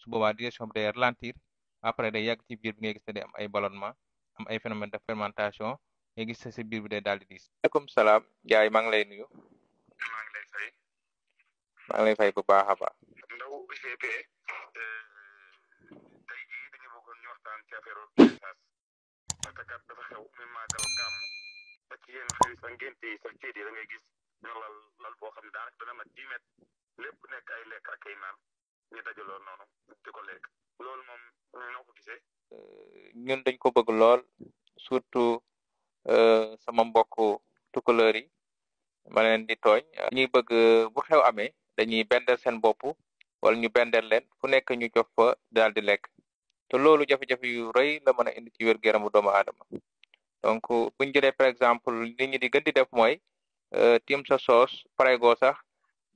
su boobaa digestion bi day ralentir après day yàgg ci biir bi ngay gis ne day am ay ballonnement am ay phénomène de fermentation ngay gis sa biir bi day daal di diis. maaleykum salaam Ndiaye maa ngi lay nuyu. maa ngi lay fay. maa ngi lay fay bu baax a baax. ndaw UGP tey jii dañu bëggoon ñu waxtaan ci affaire message parce que kat dafa xew muy màggal gàmmu ba ci yenn xëy sa ngénte yi sax ceet yi da ngay gis ñu lal boo xam ne daanaka dana mat 10 mètres lépp nekk ay lekk ak ay naan ñu dajaloo noonu di ko lekk loolu moom noo ko gisee. ñun dañ ko bëgg lool surtout sama mbokk tukulóor yi ma leen di tooñ ñuy bëgg bu xew amee dañuy bendel seen bopp wala ñu bendel leen fu nekk ñu jox fa daal di lekk te loolu jafe-jafe yu rëy la mën a indi ci wér-gu-yaramu doomu aadama donc buñ jëlee par exemple nit ñi di gën di def mooy tiim sa soos paregoo sax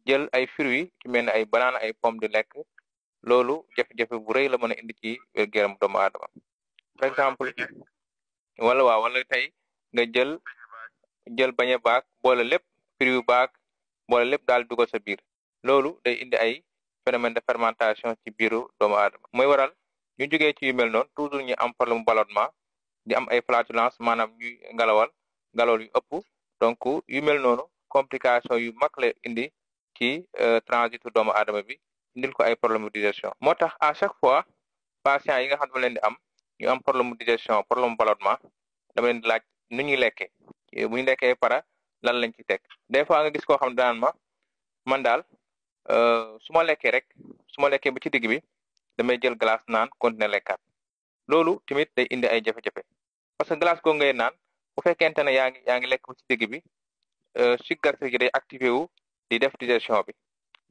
jël ay fruits ci mel ne ay banana ay pomme di lekk loolu jafe-jafe bu rëy la mën a indi ci wér-gu-yaramu doomu aadama par exemple wala tey nga jël bañ a baag boole lépp fruit baag boole lépp daal dugal sa biir loolu day indi ay phénomène de fermentation ci biiru doomu aadama mooy waral ñu jógee ci yu mel noonu toujours ñu am problème ballonnement di am ay flatulence maanaam ñuy ngelaw yu ëpp donc yu mel noonu complication yu mag la indi ci transitu doomu aadama bi indil ko ay problème de digestion moo tax à chaque fois patients yi nga xam ne leen di am ñu am problème de digestion problème ballonnement dama leen di laaj nu ñuy lekkee bu ñu lekkee para lan lañ ci teg des fois nga gis koo xam ne daan man daal su ma lekkee ba ci digg bi damay jël glace naan continuer lekkaat loolu tamit day indi ay jafe-jafe parce que glace googu ngay naan bu fekkente ne yaa ngi lekk ba ci digg bi sucre gastrique gi day activé wu di def digestion bi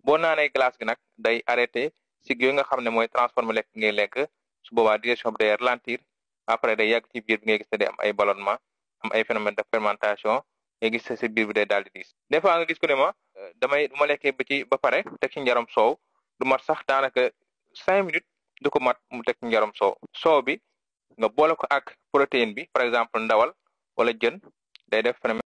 boo naanee glace gi nag day arrêté sucre yooyu nga xam ne mooy transformer lekk ngay lekk su boobaa digestion bi day ralentir après day yàgg ci biir bi ngay gis ne day am ay ballonnement am ay phénomène de fermentation nga gis sa biir bi day daal di diis des fois nga gis ko ne ma du ma lekkee ba pare teg ci njaram soow du mat sax daanaka 5 minutes du ko mat mu teg ci njaram soow bi nga boole ko ak protéine bi par exemple ndawal wala jën day def phénomène